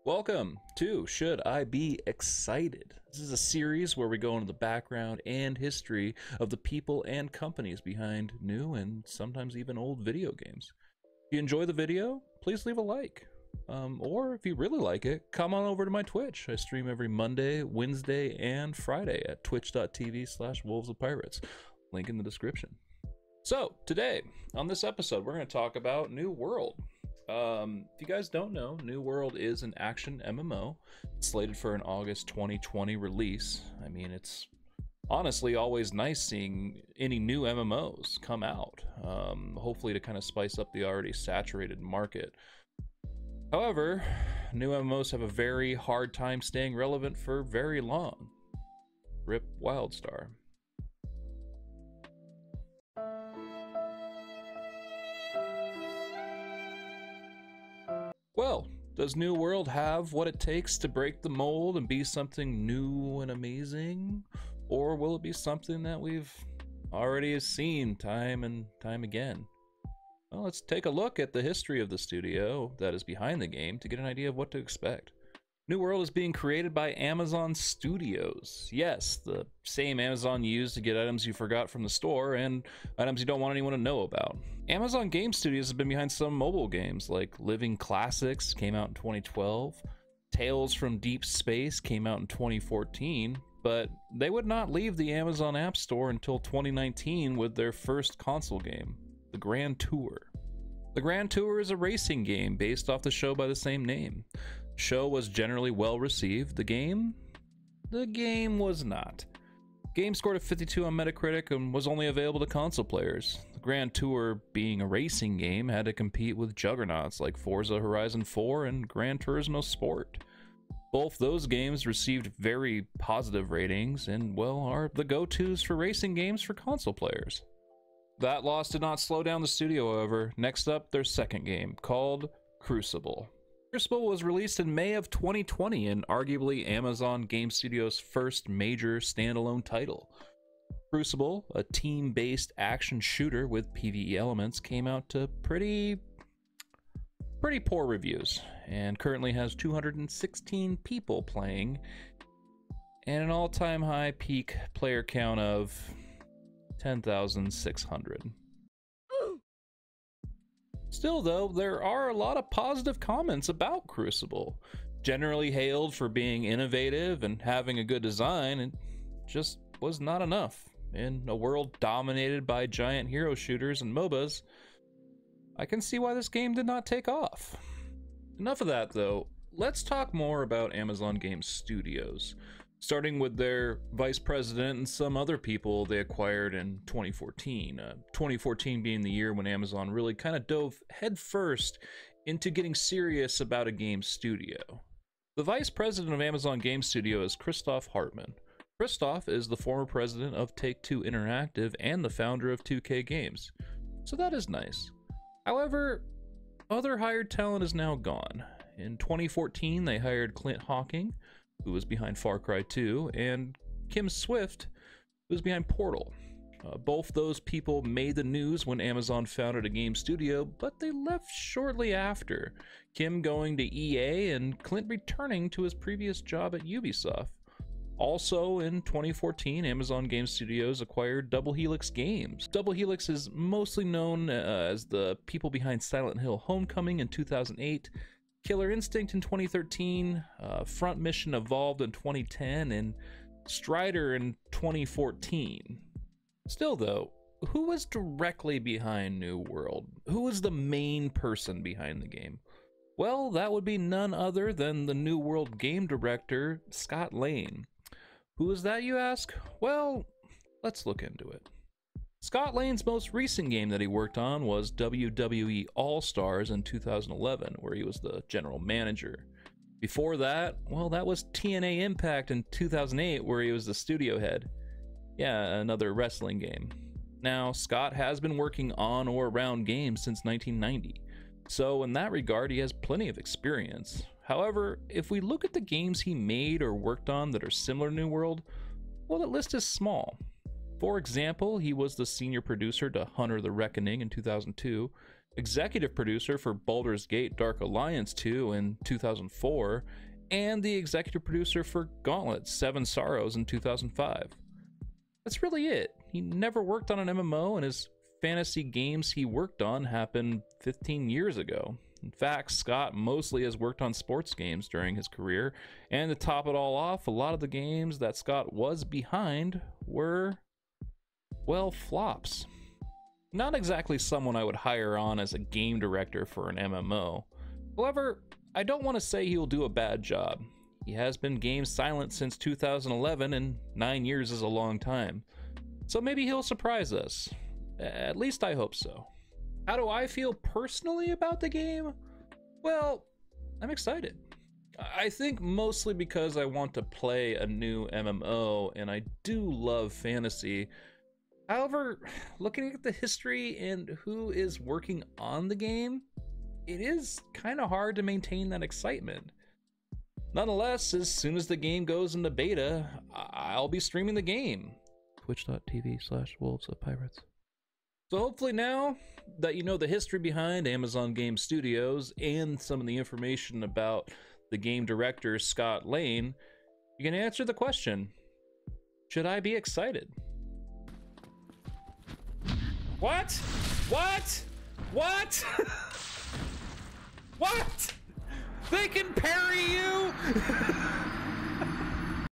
Welcome to Should I Be Excited? This is a series where we go into the background and history of the people and companies behind new and sometimes even old video games. If you enjoy the video, please leave a like. Or if you really like it, come on over to my Twitch. I stream every Monday, Wednesday, and Friday at twitch.tv/wolvesofpirates. Link in the description. So, today, on this episode, we're going to talk about New World. If you guys don't know, New World is an action MMO slated for an August 2020 release. I mean, it's honestly always nice seeing any new MMOs come out, hopefully to kind of spice up the already saturated market. However, new MMOs have a very hard time staying relevant for very long. Rip Wildstar. Well, does New World have what it takes to break the mold and be something new and amazing? Or will it be something that we've already seen time and time again? Well, let's take a look at the history of the studio that is behind the game to get an idea of what to expect. New World is being created by Amazon Studios. Yes, the same Amazon you use to get items you forgot from the store and items you don't want anyone to know about. Amazon Game Studios has been behind some mobile games like Living Classics, came out in 2012. Tales from Deep Space came out in 2014, but they would not leave the Amazon App Store until 2019 with their first console game, the Grand Tour. The Grand Tour is a racing game based off the show by the same name. Show was generally well received. The game was not. Game scored a 52 on Metacritic and was only available to console players. The Grand Tour, being a racing game, had to compete with juggernauts like Forza Horizon 4 and Gran Turismo Sport. Both those games received very positive ratings and, well, are the go-tos for racing games for console players. That loss did not slow down the studio, however. Next up, their second game, called Crucible. Crucible was released in May of 2020 and arguably Amazon Game Studios' first major standalone title. Crucible, a team-based action shooter with PvE elements, came out to pretty poor reviews and currently has 216 people playing and an all-time high peak player count of 10,600. Still though, there are a lot of positive comments about Crucible. Generally hailed for being innovative and having a good design, it just was not enough. In a world dominated by giant hero shooters and MOBAs, I can see why this game did not take off. Enough of that though, let's talk more about Amazon Game Studios, starting with their vice president and some other people they acquired in 2014. 2014 being the year when Amazon really kind of dove headfirst into getting serious about a game studio. The vice president of Amazon Game Studio is Christoph Hartmann. Christoph is the former president of Take-Two Interactive and the founder of 2K Games, so that is nice. However, other hired talent is now gone. In 2014, they hired Clint Hawking, who was behind Far Cry 2, and Kim Swift, who was behind Portal. Both those people made the news when Amazon founded a game studio, but they left shortly after, Kim going to EA and Clint returning to his previous job at Ubisoft. Also in 2014, Amazon Game Studios acquired Double Helix Games. Double Helix is mostly known as the people behind Silent Hill Homecoming in 2008, Killer Instinct in 2013, Front Mission Evolved in 2010, and Strider in 2014. Still though, who was directly behind New World? Who was the main person behind the game? Well, that would be none other than the New World game director, Scott Lane. Who is that, you ask? Well, let's look into it. Scott Lane's most recent game that he worked on was WWE All-Stars in 2011, where he was the general manager. Before that, well, that was TNA Impact in 2008, where he was the studio head. Yeah, another wrestling game. Now, Scott has been working on or around games since 1990, so in that regard, he has plenty of experience. However, if we look at the games he made or worked on that are similar to New World, well, that list is small. For example, he was the senior producer to Hunter the Reckoning in 2002, executive producer for Baldur's Gate Dark Alliance 2 in 2004, and the executive producer for Gauntlet 7 Sorrows in 2005. That's really it. He never worked on an MMO, and his fantasy games he worked on happened 15 years ago. In fact, Scott mostly has worked on sports games during his career, and to top it all off, a lot of the games that Scott was behind were, well, flops. Not exactly someone I would hire on as a game director for an MMO. However, I don't want to say he will do a bad job. He has been game silent since 2011, and 9 years is a long time. So maybe he'll surprise us. At least I hope so. How do I feel personally about the game? Well, I'm excited. I think mostly because I want to play a new MMO, and I do love fantasy. However, looking at the history and who is working on the game, it is kind of hard to maintain that excitement. Nonetheless, as soon as the game goes into beta, I'll be streaming the game. Twitch.tv/wolvesofpirates. So hopefully now that you know the history behind Amazon Game Studios and some of the information about the game director Scott Lane, you can answer the question, should I be excited? What? What? What? What? They can parry you?